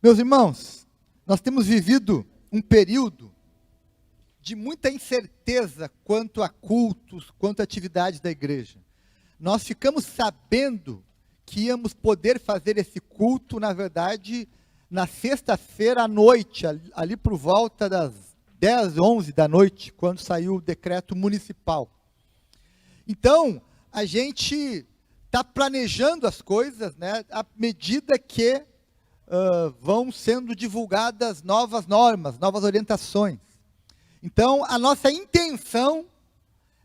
Meus irmãos, nós temos vivido um período de muita incerteza quanto a cultos, quanto a atividades da igreja. Nós ficamos sabendo que íamos poder fazer esse culto, na verdade, na sexta-feira à noite, ali por volta das 10, 11 da noite, quando saiu o decreto municipal. Então, a gente está planejando as coisas, né, à medida que vão sendo divulgadas novas normas, novas orientações. Então, a nossa intenção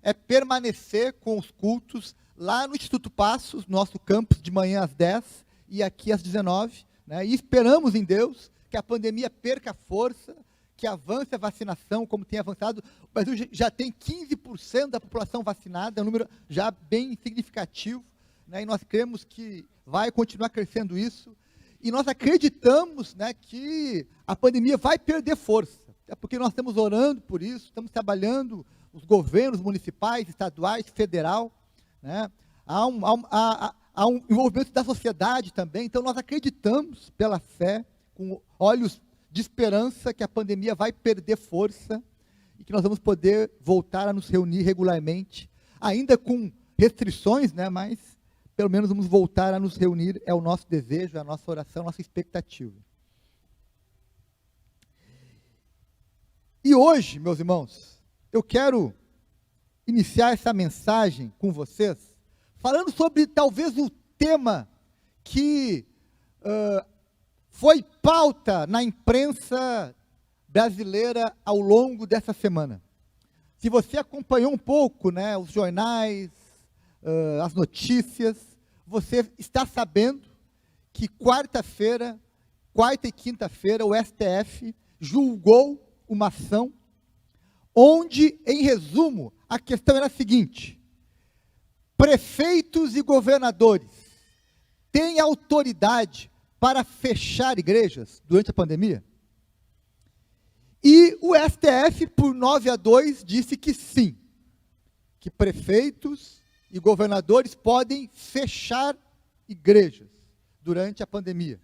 é permanecer com os cultos lá no Instituto Passos, nosso campus, de manhã às 10 e aqui às 19, né? E esperamos em Deus que a pandemia perca força, que avance a vacinação, como tem avançado. O Brasil já tem 15% da população vacinada, é um número já bem significativo, né? E nós cremos que vai continuar crescendo isso. E nós acreditamos, né, que a pandemia vai perder força. É porque nós estamos orando por isso, estamos trabalhando, os governos municipais, estaduais, federal, né? Há um envolvimento da sociedade também. Então nós acreditamos, pela fé, com olhos de esperança, que a pandemia vai perder força e que nós vamos poder voltar a nos reunir regularmente, ainda com restrições, né, mas pelo menos vamos voltar a nos reunir, é o nosso desejo, é a nossa oração, a nossa expectativa. E hoje, meus irmãos, eu quero iniciar essa mensagem com vocês, falando sobre talvez o tema que foi pauta na imprensa brasileira ao longo dessa semana. Se você acompanhou um pouco, né, os jornais, as notícias, você está sabendo que quarta e quinta-feira, o STF julgou uma ação onde, em resumo, a questão era a seguinte: prefeitos e governadores têm autoridade para fechar igrejas durante a pandemia? E o STF, por 9-2, disse que sim, que prefeitos e governadores podem fechar igrejas durante a pandemia.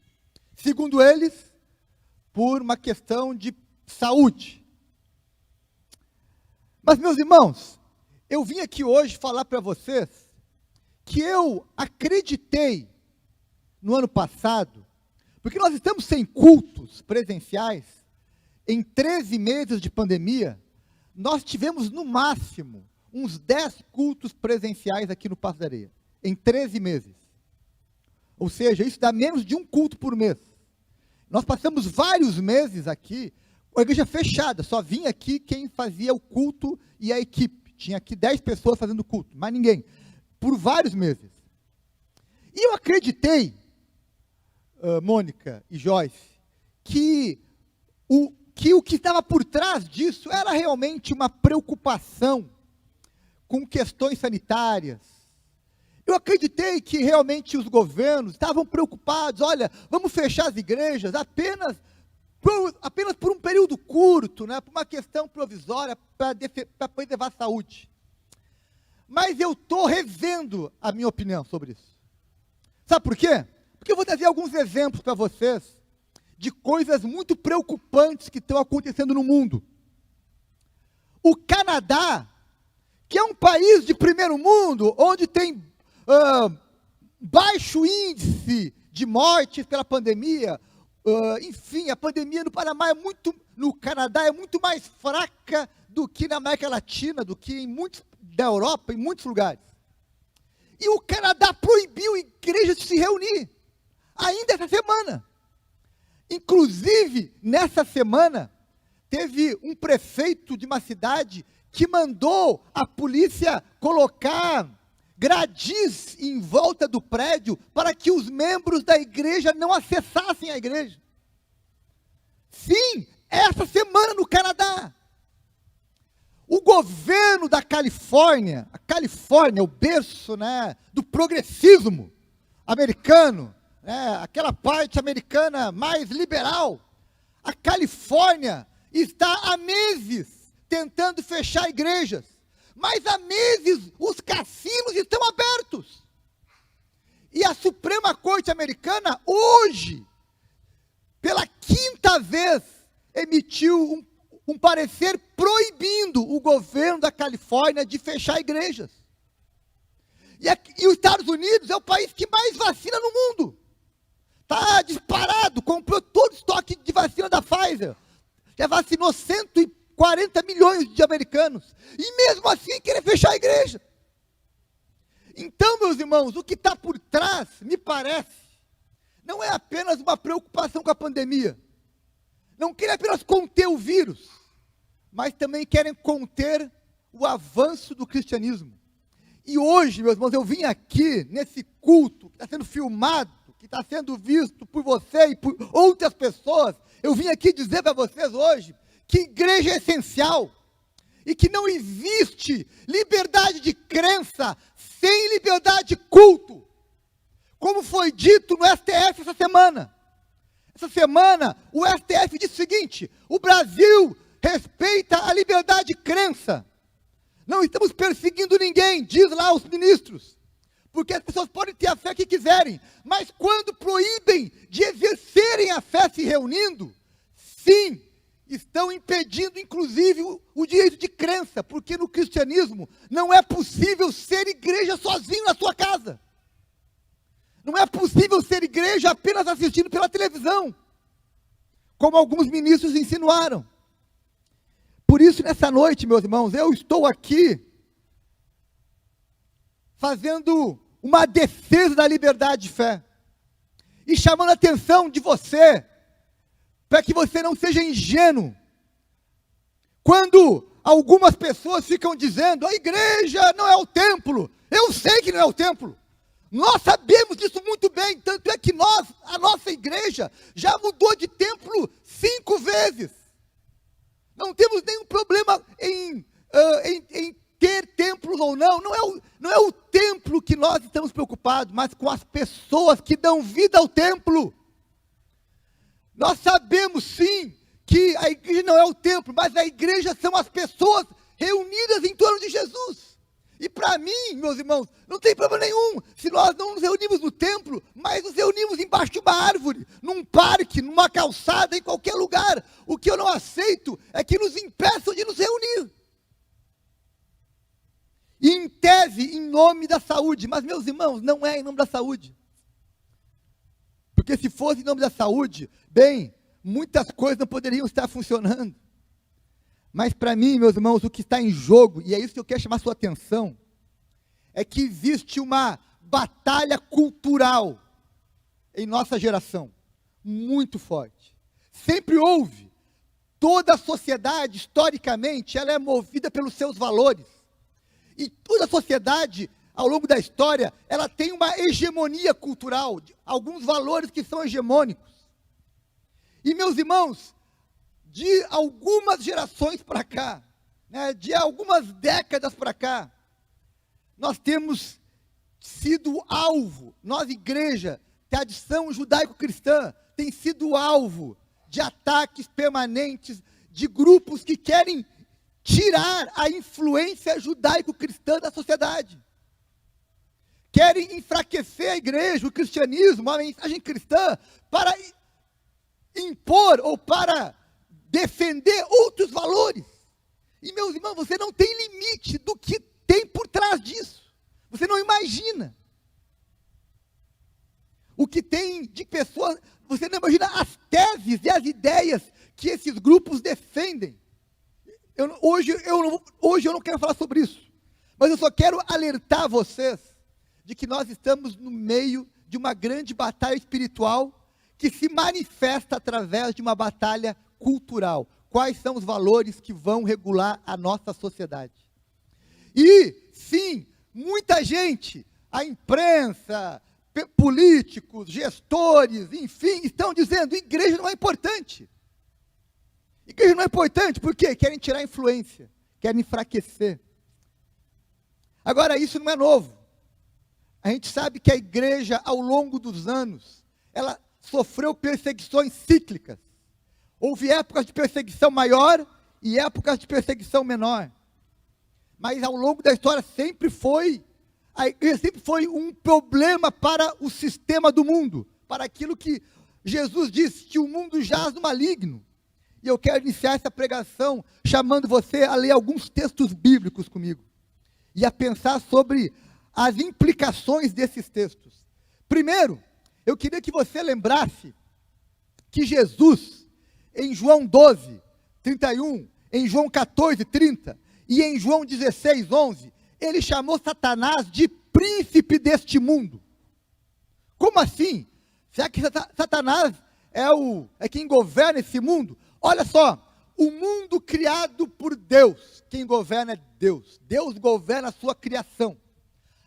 Segundo eles, por uma questão de saúde. Mas, meus irmãos, eu vim aqui hoje falar para vocês que eu acreditei no ano passado, porque nós estamos sem cultos presenciais, em 13 meses de pandemia, nós tivemos no máximo uns 10 cultos presenciais aqui no Passo da Areia, em 13 meses. Ou seja, isso dá menos de um culto por mês. Nós passamos vários meses aqui, com a igreja fechada, só vinha aqui quem fazia o culto e a equipe. Tinha aqui 10 pessoas fazendo culto, mais ninguém, por vários meses. E eu acreditei, Mônica e Joyce, que o que estava por trás disso era realmente uma preocupação com questões sanitárias. Eu acreditei que realmente os governos estavam preocupados, olha, vamos fechar as igrejas apenas por um período curto, né, por uma questão provisória, para preservar a saúde. Mas eu estou revendo a minha opinião sobre isso. Sabe por quê? Porque eu vou trazer alguns exemplos para vocês de coisas muito preocupantes que estão acontecendo no mundo. O Canadá, que é um país de primeiro mundo, onde tem baixo índice de mortes pela pandemia, enfim, a pandemia no Canadá é muito mais fraca do que na América Latina, do que da Europa, em muitos lugares. E o Canadá proibiu igrejas de se reunir, ainda essa semana. Inclusive, nessa semana, teve um prefeito de uma cidade que mandou a polícia colocar gradis em volta do prédio para que os membros da igreja não acessassem a igreja. Sim, essa semana no Canadá. O governo da Califórnia, a Califórnia, o berço, né, do progressismo americano, né, aquela parte americana mais liberal, a Califórnia está há meses tentando fechar igrejas, mas há meses os cassinos estão abertos. E a Suprema Corte Americana, hoje, pela certa vez emitiu um parecer proibindo o governo da Califórnia de fechar igrejas. E os Estados Unidos é o país que mais vacina no mundo. Está disparado, comprou todo o estoque de vacina da Pfizer. Já vacinou 140 milhões de americanos. E mesmo assim querer fechar a igreja. Então, meus irmãos, o que está por trás, me parece, não é apenas uma preocupação com a pandemia. Não querem apenas conter o vírus, mas também querem conter o avanço do cristianismo. E hoje, meus irmãos, eu vim aqui, nesse culto, que está sendo filmado, que está sendo visto por você e por outras pessoas, eu vim aqui dizer para vocês hoje, que igreja é essencial, e que não existe liberdade de crença sem liberdade de culto, como foi dito no STF essa semana. Essa semana, o STF disse o seguinte: o Brasil respeita a liberdade de crença. Não estamos perseguindo ninguém, diz lá os ministros, porque as pessoas podem ter a fé que quiserem, mas quando proíbem de exercerem a fé se reunindo, sim, estão impedindo inclusive o direito de crença, porque no cristianismo não é possível ser igreja sozinho na sua casa. Não é possível ser igreja apenas assistindo pela televisão, como alguns ministros insinuaram. Por isso, nessa noite, meus irmãos, eu estou aqui fazendo uma defesa da liberdade de fé e chamando a atenção de você, para que você não seja ingênuo. Quando algumas pessoas ficam dizendo, a igreja não é o templo, eu sei que não é o templo. Nós sabemos disso muito bem, tanto é que a nossa igreja já mudou de templo 5 vezes. Não temos nenhum problema em ter templos ou não. Não é o templo que nós estamos preocupados, mas com as pessoas que dão vida ao templo. Nós sabemos sim que a igreja não é o templo, mas a igreja são as pessoas reunidas em torno de Jesus. E para mim, meus irmãos, não tem problema nenhum se nós não nos reunimos no templo, mas nos reunimos embaixo de uma árvore, num parque, numa calçada, em qualquer lugar. O que eu não aceito é que nos impeçam de nos reunir. E em tese, em nome da saúde, mas meus irmãos, não é em nome da saúde. Porque se fosse em nome da saúde, bem, muitas coisas não poderiam estar funcionando. Mas para mim, meus irmãos, o que está em jogo, e é isso que eu quero chamar a sua atenção, é que existe uma batalha cultural em nossa geração, muito forte. Sempre houve. Toda a sociedade, historicamente, ela é movida pelos seus valores. E toda a sociedade, ao longo da história, ela tem uma hegemonia cultural, alguns valores que são hegemônicos. E, meus irmãos, de algumas gerações para cá, né, de algumas décadas para cá, nós temos sido alvo, nós igreja, tradição judaico-cristã, tem sido alvo de ataques permanentes de grupos que querem tirar a influência judaico-cristã da sociedade. Querem enfraquecer a igreja, o cristianismo, a mensagem cristã, para impor ou para defender outros valores. E, meus irmãos, você não tem limite do que tem por trás disso. Você não imagina o que tem de pessoas, você não imagina as teses e as ideias que esses grupos defendem. Hoje eu não quero falar sobre isso, mas eu só quero alertar vocês de que nós estamos no meio de uma grande batalha espiritual que se manifesta através de uma batalha cultural. Quais são os valores que vão regular a nossa sociedade? E, sim, muita gente, a imprensa, políticos, gestores, enfim, estão dizendo, igreja não é importante. Igreja não é importante, por quê? Querem tirar a influência, querem enfraquecer. Agora, isso não é novo. A gente sabe que a igreja, ao longo dos anos, ela sofreu perseguições cíclicas. Houve épocas de perseguição maior e épocas de perseguição menor. Mas ao longo da história a igreja sempre foi um problema para o sistema do mundo, para aquilo que Jesus disse que o mundo jaz no maligno. E eu quero iniciar essa pregação chamando você a ler alguns textos bíblicos comigo. E a pensar sobre as implicações desses textos. Primeiro, eu queria que você lembrasse que Jesus, em João 12, 31, em João 14, 30 e em João 16, 11, ele chamou Satanás de príncipe deste mundo. Como assim? Será que Satanás é quem governa esse mundo? Olha só, o mundo criado por Deus, quem governa é Deus. Deus governa a sua criação.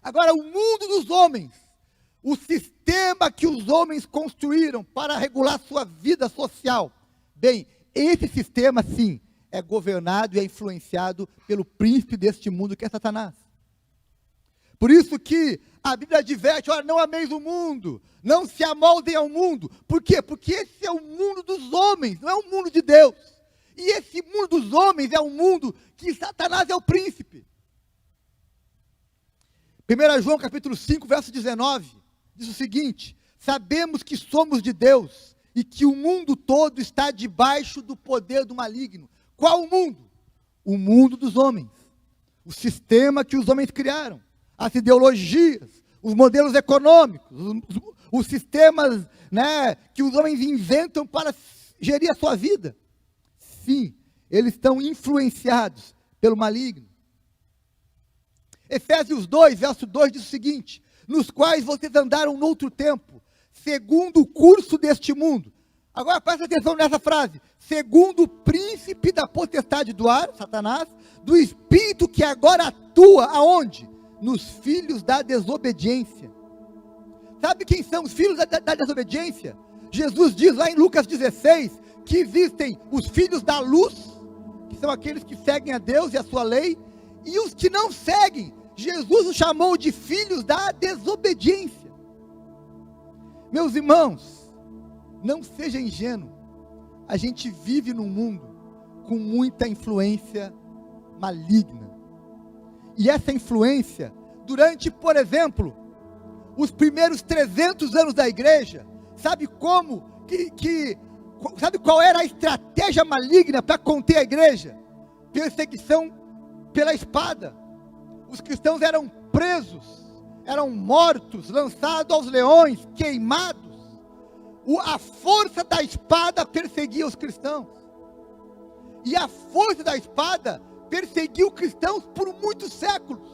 Agora, o mundo dos homens, o sistema que os homens construíram para regular sua vida social. Bem, esse sistema, sim, é governado e é influenciado pelo príncipe deste mundo, que é Satanás. Por isso que a Bíblia adverte, olha, não ameis o mundo, não se amoldem ao mundo. Por quê? Porque esse é o mundo dos homens, não é o mundo de Deus. E esse mundo dos homens é um mundo que Satanás é o príncipe. 1 João capítulo 5, verso 19, diz o seguinte: sabemos que somos de Deus e que o mundo todo está debaixo do poder do maligno. Qual o mundo? O mundo dos homens. O sistema que os homens criaram. As ideologias, os modelos econômicos, os sistemas, né, que os homens inventam para gerir a sua vida. Sim, eles estão influenciados pelo maligno. Efésios 2, verso 2 diz o seguinte: nos quais vocês andaram noutro tempo, segundo o curso deste mundo. Agora presta atenção nessa frase: segundo o príncipe da potestade do ar, Satanás, do espírito que agora atua, aonde? Nos filhos da desobediência. Sabe quem são os filhos da desobediência? Jesus diz lá em Lucas 16, que existem os filhos da luz, que são aqueles que seguem a Deus e a sua lei, e os que não seguem. Jesus os chamou de filhos da desobediência. Meus irmãos, não seja ingênuo. A gente vive num mundo com muita influência maligna. E essa influência, durante, por exemplo, os primeiros 300 anos da igreja, sabe como? Sabe qual era a estratégia maligna para conter a igreja? Perseguição pela espada. Os cristãos eram presos, eram mortos, lançados aos leões, queimados. A força da espada perseguia os cristãos. E a força da espada perseguiu cristãos por muitos séculos.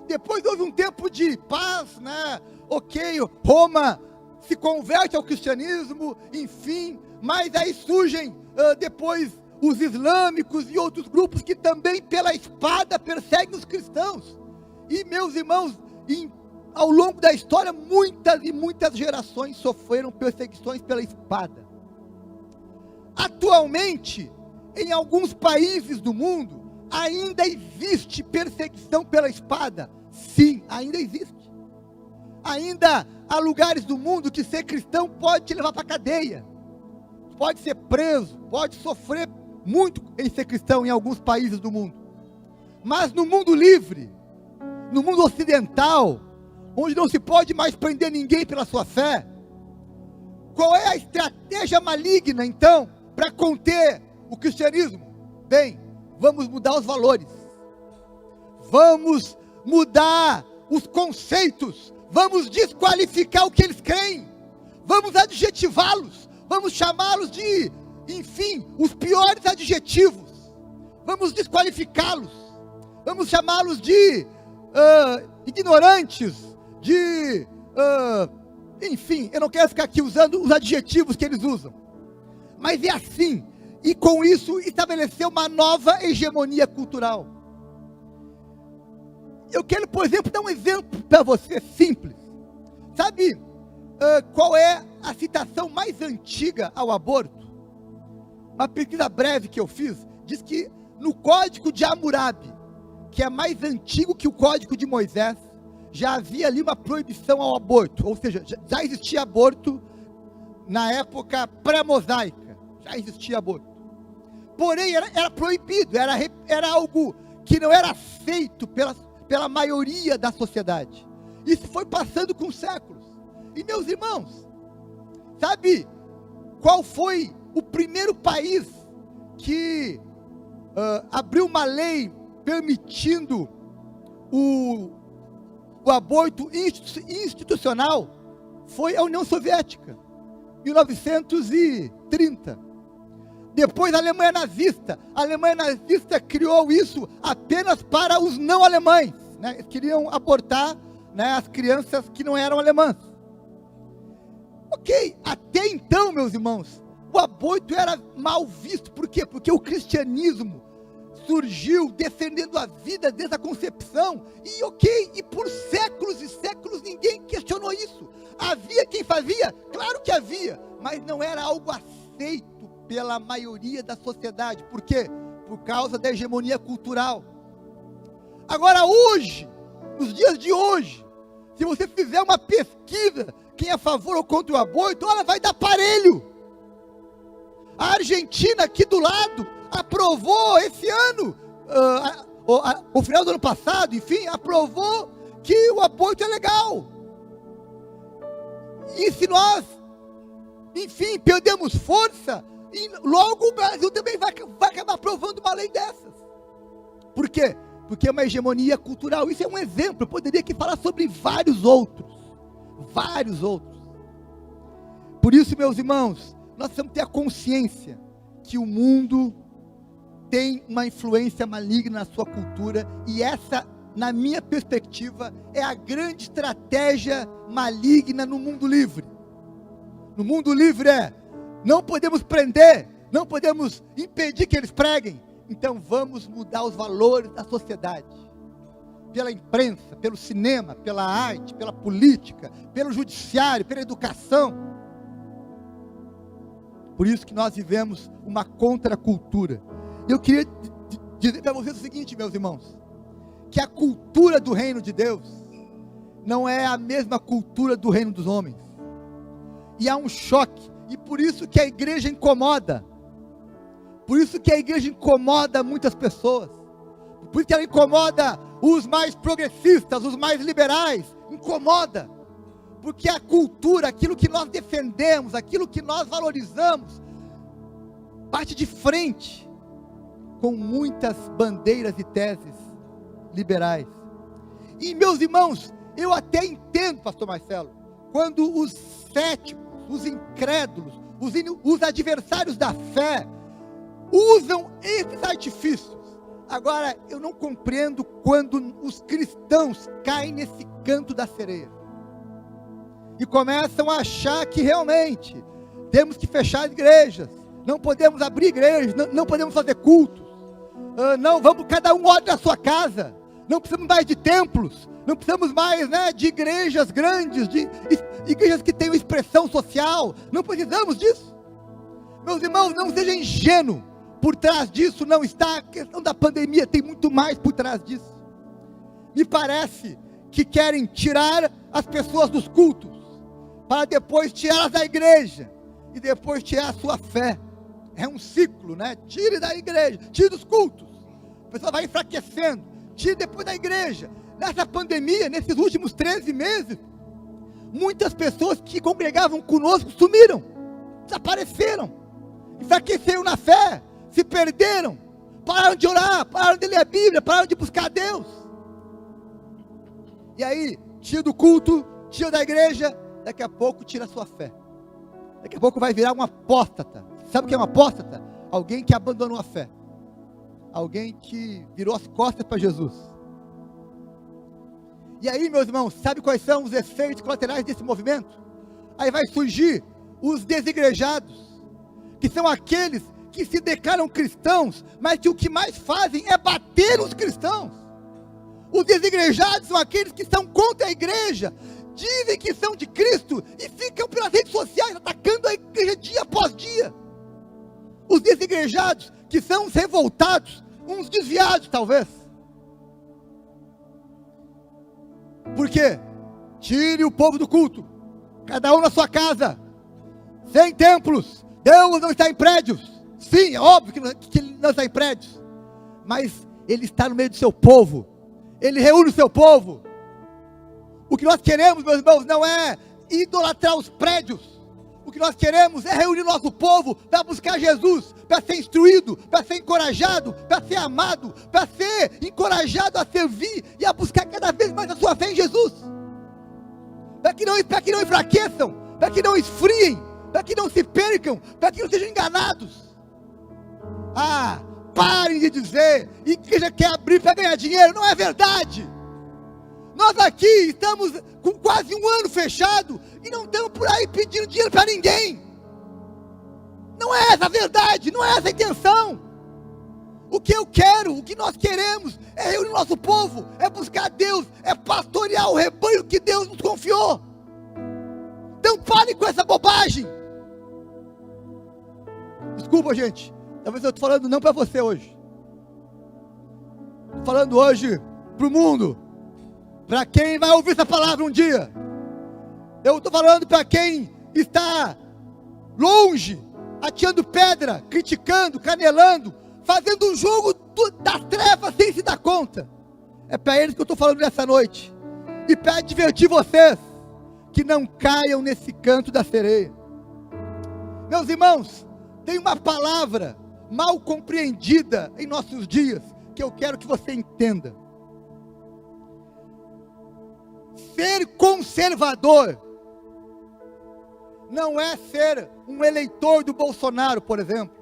Depois houve um tempo de paz, né? Ok, Roma se converte ao cristianismo, enfim, mas aí surgem depois os islâmicos e outros grupos que também pela espada perseguem os cristãos. E meus irmãos, ao longo da história, muitas e muitas gerações sofreram perseguições pela espada. Atualmente, em alguns países do mundo, ainda existe perseguição pela espada? Sim, ainda existe. Ainda há lugares do mundo que ser cristão pode te levar para a cadeia. Pode ser preso, pode sofrer muito em ser cristão em alguns países do mundo. Mas no mundo livre, no mundo ocidental, onde não se pode mais prender ninguém pela sua fé, qual é a estratégia maligna então para conter o cristianismo? Bem, vamos mudar os valores, vamos mudar os conceitos, vamos desqualificar o que eles creem, vamos adjetivá-los, vamos chamá-los de, enfim, os piores adjetivos, vamos desqualificá-los, vamos chamá-los de ignorantes, de, enfim, eu não quero ficar aqui usando os adjetivos que eles usam, mas é assim. E com isso estabeleceu uma nova hegemonia cultural. Eu quero, por exemplo, dar um exemplo para você simples. Sabe qual é a citação mais antiga ao aborto? Uma pesquisa breve que eu fiz, diz que no Código de Hammurabi, que é mais antigo que o Código de Moisés, já havia ali uma proibição ao aborto. Ou seja, já existia aborto na época pré-mosaica. Já existia aborto. Porém, era proibido, era algo que não era aceito pela maioria da sociedade. Isso foi passando com séculos. E meus irmãos, sabe, qual foi o primeiro país que abriu uma lei permitindo o aborto institucional? Foi a União Soviética, 1930. Depois a Alemanha nazista. A Alemanha nazista criou isso apenas para os não alemães, né? Eles queriam abortar, né, as crianças que não eram alemãs. Ok, até então, meus irmãos, o aborto era mal visto. Por quê? Porque o cristianismo surgiu defendendo a vida desde a concepção, e por séculos e séculos ninguém questionou isso. Havia quem fazia? Claro que havia, mas não era algo aceito pela maioria da sociedade. Por quê? Por causa da hegemonia cultural. Agora hoje, nos dias de hoje, se você fizer uma pesquisa, quem é a favor ou contra o aborto, olha, vai dar parelho. A Argentina aqui do lado aprovou esse ano, o final do ano passado, enfim, aprovou que o aborto é legal. E se nós, enfim, perdemos força, logo o Brasil também vai acabar aprovando uma lei dessas. Por quê? Porque é uma hegemonia cultural. Isso é um exemplo. Eu poderia aqui falar sobre vários outros. Vários outros. Por isso, meus irmãos, nós precisamos ter a consciência que o mundo tem uma influência maligna na sua cultura, e essa, na minha perspectiva, é a grande estratégia maligna no mundo livre. No mundo livre não podemos prender, não podemos impedir que eles preguem, então vamos mudar os valores da sociedade, pela imprensa, pelo cinema, pela arte, pela política, pelo judiciário, pela educação. Por isso que nós vivemos uma contracultura. Eu queria dizer para vocês o seguinte, meus irmãos, que a cultura do reino de Deus não é a mesma cultura do reino dos homens, e há um choque, e por isso que a igreja incomoda, por isso que a igreja incomoda muitas pessoas, por isso que ela incomoda os mais progressistas, os mais liberais, incomoda, porque a cultura, aquilo que nós defendemos, aquilo que nós valorizamos, bate de frente com muitas bandeiras e teses liberais. E, meus irmãos, eu até entendo, pastor Marcelo, quando os céticos, os incrédulos, os adversários da fé usam esses artifícios. Agora, eu não compreendo quando os cristãos caem nesse canto da sereia e começam a achar que realmente temos que fechar igrejas, não podemos abrir igrejas, não podemos fazer cultos, não, vamos, cada um ore na sua casa, não precisamos mais de templos, não precisamos mais, né, de igrejas grandes, de igrejas que tenham expressão social, não precisamos disso. Meus irmãos, não seja ingênuo, por trás disso não está a questão da pandemia, tem muito mais por trás disso. Me parece que querem tirar as pessoas dos cultos, para depois tirá-las da igreja, e depois tirar a sua fé. É um ciclo, né? Tire da igreja, tire dos cultos, a pessoa vai enfraquecendo, tire depois da igreja. Nessa pandemia, nesses últimos 13 meses, muitas pessoas que congregavam conosco sumiram, desapareceram, enfraqueceram na fé, se perderam, pararam de orar, pararam de ler a Bíblia, pararam de buscar a Deus. E aí, tira do culto, tira da igreja, daqui a pouco tira a sua fé, daqui a pouco vai virar um apóstata. Sabe o que é um apóstata? Alguém que abandonou a fé, alguém que virou as costas para Jesus. E aí, meus irmãos, sabe quais são os efeitos colaterais desse movimento? Aí vai surgir os desigrejados, que são aqueles que se declaram cristãos, mas que o que mais fazem é bater nos cristãos. Os desigrejados são aqueles que são contra a igreja, dizem que são de Cristo e ficam pelas redes sociais atacando a igreja dia após dia. Os desigrejados, que são os revoltados, uns desviados talvez. Por quê? Tire o povo do culto, cada um na sua casa, sem templos. Deus não está em prédios. Sim, é óbvio que ele não está em prédios, mas ele está no meio do seu povo, ele reúne o seu povo. O que nós queremos, meus irmãos, não é idolatrar os prédios. O que nós queremos é reunir nosso povo para buscar Jesus, para ser instruído, para ser encorajado, para ser amado, para ser encorajado a servir e a buscar cada vez mais a sua fé em Jesus. Para que não enfraqueçam, para que não esfriem, para que não se percam, para que não sejam enganados. Parem de dizer, igreja quer abrir para ganhar dinheiro, não é verdade. Nós aqui estamos com quase um ano fechado e não estamos por aí pedindo dinheiro para ninguém. Não é essa a verdade, não é essa a intenção. O que eu quero, o que nós queremos é reunir nosso povo, é buscar Deus, é pastorear o rebanho que Deus nos confiou. Então parem com essa bobagem. Desculpa, gente. Talvez eu estou falando não para você hoje. Estou falando hoje para o mundo. Para quem vai ouvir essa palavra um dia. Eu estou falando para quem está longe, ateando pedra, criticando, canelando, fazendo um jogo das trevas sem se dar conta. É para eles que eu estou falando nessa noite. E para advertir vocês que não caiam nesse canto da sereia. Meus irmãos, tem uma palavra mal compreendida em nossos dias, que eu quero que você entenda. Ser conservador não é ser um eleitor do Bolsonaro, por exemplo.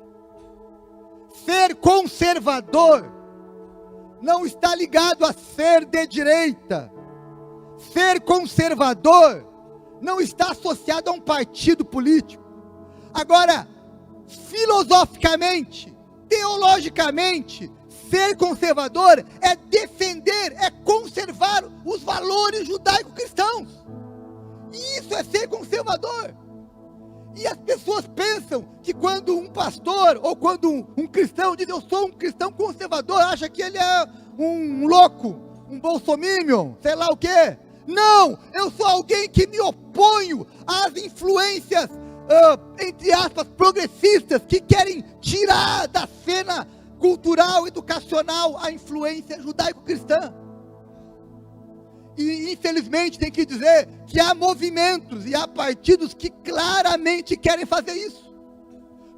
Ser conservador não está ligado a ser de direita. Ser conservador não está associado a um partido político. Agora, filosoficamente, teologicamente, ser conservador é defender, é conservar os valores judaico-cristãos. E isso é ser conservador. E as pessoas pensam que quando um pastor ou quando um cristão diz eu sou um cristão conservador, acha que ele é um louco, um bolsominion, sei lá o quê. Não, eu sou alguém que me oponho às influências entre aspas, progressistas, que querem tirar da cena cultural, educacional, a influência judaico-cristã. E infelizmente tem que dizer que há movimentos e há partidos que claramente querem fazer isso.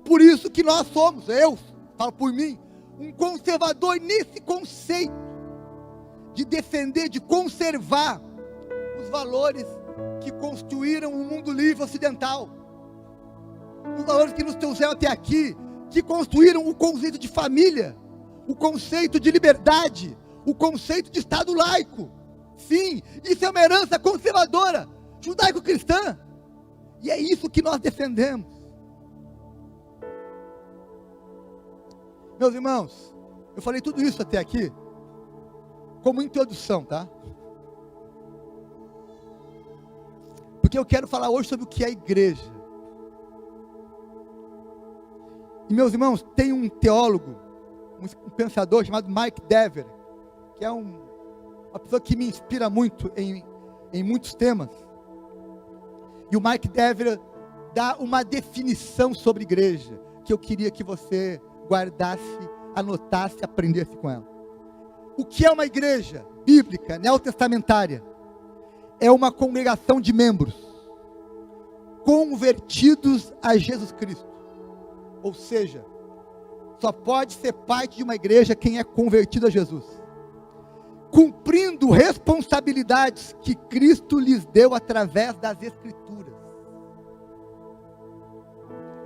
Por isso que nós somos, eu falo por mim, um conservador nesse conceito de defender, de conservar os valores que construíram o mundo livre ocidental. Os valores que nos trouxeram até aqui, que construíram o conceito de família, o conceito de liberdade, o conceito de Estado laico. Sim, isso é uma herança conservadora, judaico-cristã. E é isso que nós defendemos. Meus irmãos, eu falei tudo isso até aqui como introdução, tá? Porque eu quero falar hoje sobre o que é a igreja. E meus irmãos, tem um teólogo, um pensador chamado Mike Dever, que é uma pessoa que me inspira muito em muitos temas. E o Mike Dever dá uma definição sobre igreja, que eu queria que você guardasse, anotasse, aprendesse com ela. O que é uma igreja bíblica, neotestamentária? É uma congregação de membros convertidos a Jesus Cristo. Ou seja, só pode ser parte de uma igreja quem é convertido a Jesus, cumprindo responsabilidades que Cristo lhes deu através das Escrituras.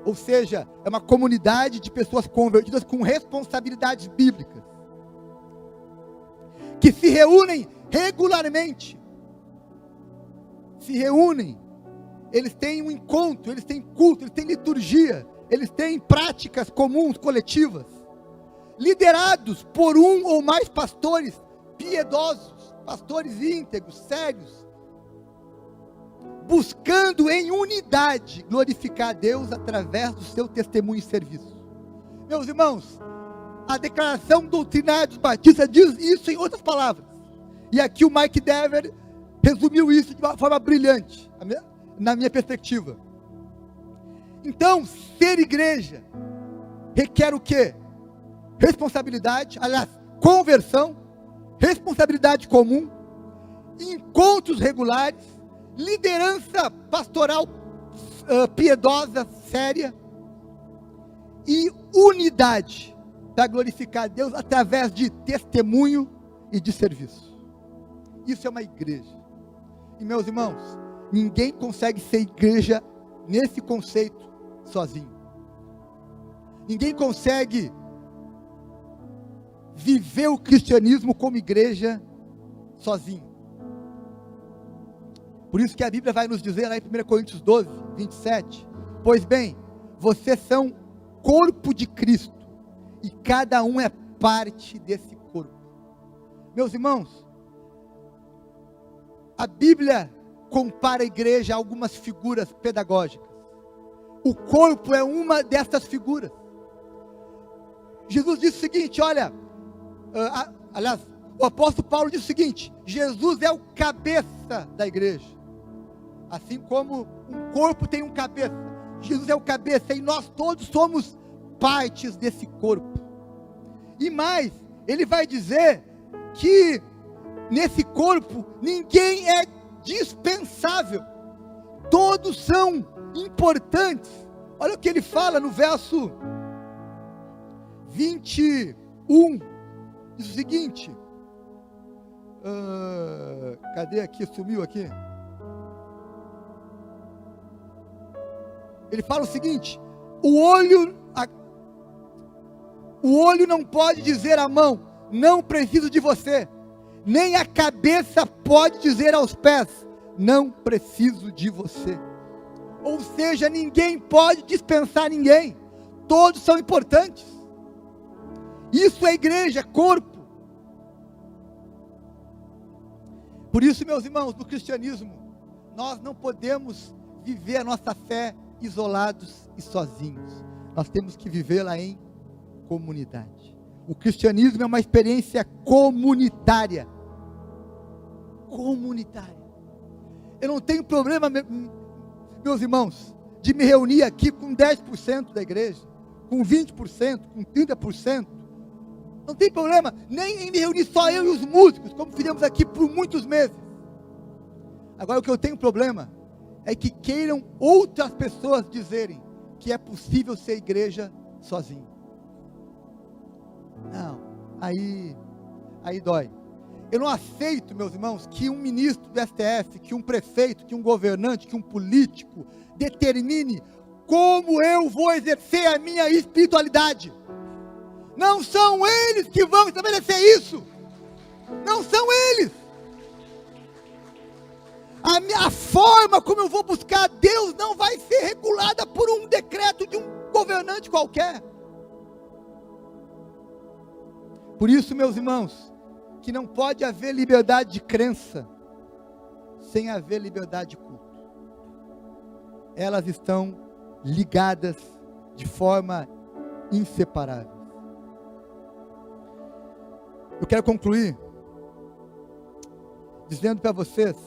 Ou seja, é uma comunidade de pessoas convertidas com responsabilidades bíblicas, que se reúnem regularmente, eles têm um encontro, eles têm culto, eles têm liturgia, eles têm práticas comuns, coletivas, liderados por um ou mais pastores piedosos, pastores íntegros, sérios, buscando em unidade glorificar a Deus através do seu testemunho e serviço. Meus irmãos, a declaração doutrinária dos batistas diz isso em outras palavras, e aqui o Mike Dever resumiu isso de uma forma brilhante, na minha perspectiva. Então, ser igreja requer o quê? Responsabilidade, aliás, conversão, responsabilidade comum, encontros regulares, liderança pastoral piedosa, séria, e unidade para glorificar a Deus através de testemunho e de serviço. Isso é uma igreja. E meus irmãos, ninguém consegue ser igreja nesse conceito sozinho. Ninguém consegue viver o cristianismo como igreja sozinho. Por isso que a Bíblia vai nos dizer lá em 1 Coríntios 12, 27, pois bem, vocês são corpo de Cristo, e cada um é parte desse corpo. Meus irmãos, a Bíblia compara a igreja a algumas figuras pedagógicas. O corpo é uma dessas figuras. Jesus disse o seguinte, olha, aliás, o apóstolo Paulo disse o seguinte, Jesus é o cabeça da igreja. Assim como um corpo tem um cabeça, Jesus é o cabeça e nós todos somos partes desse corpo. E mais, ele vai dizer que nesse corpo ninguém é dispensável, todos são importantes. Olha o que ele fala no verso 21, diz o seguinte, cadê aqui, sumiu aqui, ele fala o seguinte, o olho não pode dizer à mão, não preciso de você, nem a cabeça pode dizer aos pés, não preciso de você. Ou seja, ninguém pode dispensar ninguém, todos são importantes. Isso é igreja, corpo. Por isso, meus irmãos, no cristianismo, nós não podemos viver a nossa fé isolados e sozinhos. Nós temos que vivê-la em comunidade. O cristianismo é uma experiência comunitária. Comunitária. Eu não tenho problema, meus irmãos, de me reunir aqui com 10% da igreja, com 20%, com 30%. Não tem problema, nem em me reunir só eu e os músicos, como fizemos aqui por muitos meses. Agora o que eu tenho problema é que queiram outras pessoas dizerem que é possível ser igreja sozinho. Não, aí dói. Eu não aceito, meus irmãos, que um ministro do STF, que um prefeito, que um governante, que um político determine como eu vou exercer a minha espiritualidade. Não são eles que vão estabelecer isso. Não são eles. A forma como eu vou buscar Deus não vai ser regulada por um decreto de um governante qualquer. Por isso, meus irmãos, que não pode haver liberdade de crença sem haver liberdade de culto. Elas estão ligadas de forma inseparável. Eu quero concluir dizendo para vocês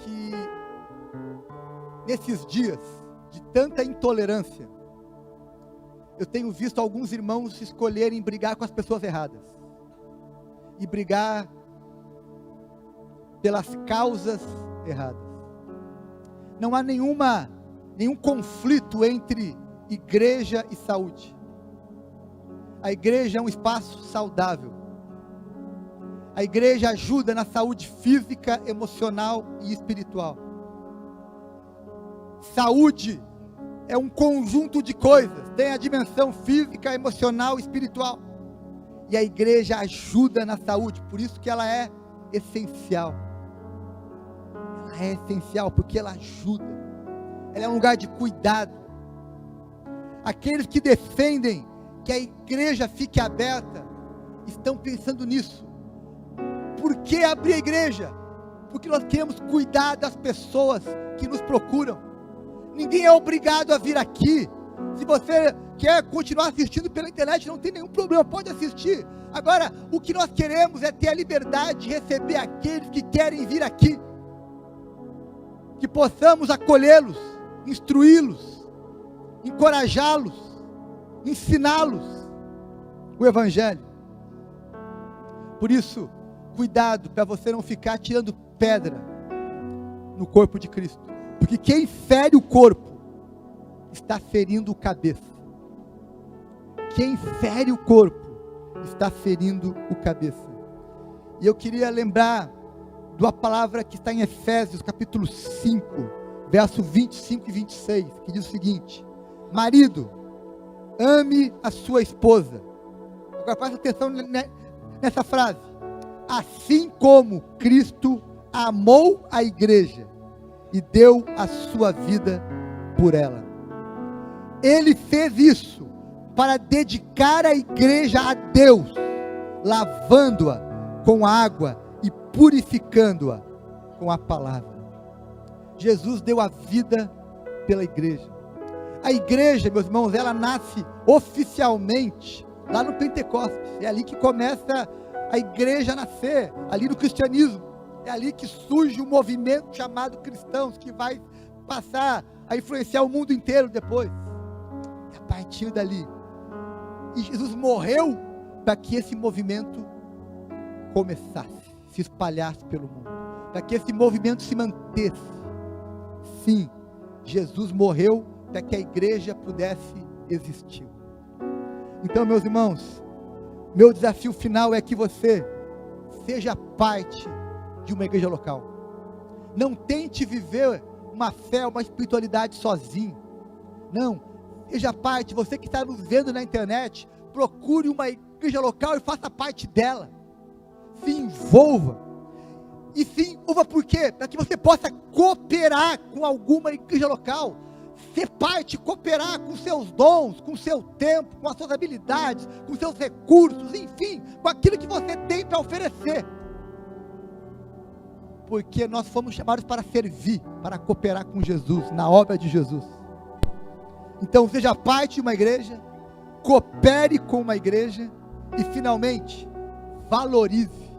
que nesses dias de tanta intolerância, eu tenho visto alguns irmãos escolherem brigar com as pessoas erradas e brigar pelas causas erradas. Não há nenhum conflito entre igreja e saúde. A igreja é um espaço saudável. A igreja ajuda na saúde física, emocional e espiritual. Saúde é um conjunto de coisas. Tem a dimensão física, emocional e espiritual. E a igreja ajuda na saúde, por isso que ela é essencial. Ela é essencial porque ela ajuda. Ela é um lugar de cuidado. Aqueles que defendem que a igreja fique aberta estão pensando nisso. Por que abrir a igreja? Porque nós queremos cuidar das pessoas que nos procuram. Ninguém é obrigado a vir aqui. Se você quer continuar assistindo pela internet, não tem nenhum problema, pode assistir. Agora, o que nós queremos é ter a liberdade de receber aqueles que querem vir aqui. Que possamos acolhê-los, instruí-los, encorajá-los, ensiná-los o Evangelho. Por isso, cuidado para você não ficar tirando pedra no corpo de Cristo. Porque quem fere o corpo está ferindo o cabeça. Quem fere o corpo está ferindo o cabeça. E eu queria lembrar de uma palavra que está em Efésios capítulo 5, verso 25 e 26, que diz o seguinte: marido, ame a sua esposa. Agora presta atenção nessa frase. Assim como Cristo amou a igreja e deu a sua vida por ela. Ele fez isso para dedicar a igreja a Deus, lavando-a com água e purificando-a com a palavra. Jesus deu a vida pela igreja. A igreja, meus irmãos, ela nasce oficialmente lá no Pentecostes. É ali que começa a igreja a nascer, ali no cristianismo. É ali que surge um movimento chamado cristãos, que vai passar a influenciar o mundo inteiro depois. É a partir dali. E Jesus morreu para que esse movimento começasse, se espalhasse pelo mundo, para que esse movimento se mantesse. Sim, Jesus morreu para que a igreja pudesse existir. Então, meus irmãos, meu desafio final é que você seja parte de uma igreja local. Não tente viver uma fé, uma espiritualidade sozinho. Não, seja parte. Você que está nos vendo na internet, procure uma igreja local e faça parte dela. Se envolva. E se envolva por quê? Para que você possa cooperar com alguma igreja local. Ser parte, cooperar com seus dons, com seu tempo, com as suas habilidades, com seus recursos, enfim, com aquilo que você tem para oferecer. Porque nós fomos chamados para servir, para cooperar com Jesus, na obra de Jesus. Então, seja parte de uma igreja, coopere com uma igreja e, finalmente, valorize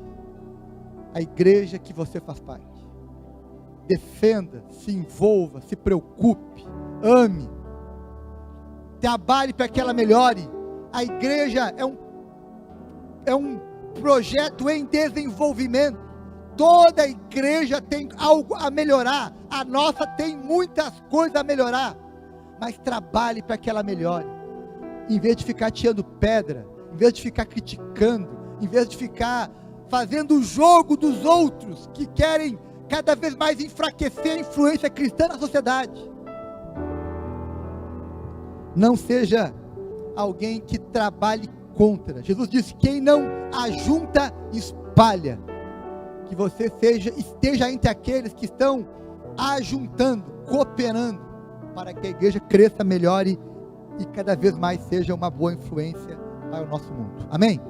a igreja que você faz parte. Defenda, se envolva, se preocupe, ame, trabalhe para que ela melhore. A igreja é um projeto em desenvolvimento. Toda igreja tem algo a melhorar. A nossa tem muitas coisas a melhorar. Mas trabalhe para que ela melhore. Em vez de ficar tirando pedra, em vez de ficar criticando, em vez de ficar fazendo o jogo dos outros que querem cada vez mais enfraquecer a influência cristã na sociedade. Não seja alguém que trabalhe contra. Jesus disse: quem não ajunta, espalha. Que você esteja entre aqueles que estão ajuntando, cooperando, para que a igreja cresça, melhore e cada vez mais seja uma boa influência para o nosso mundo. Amém?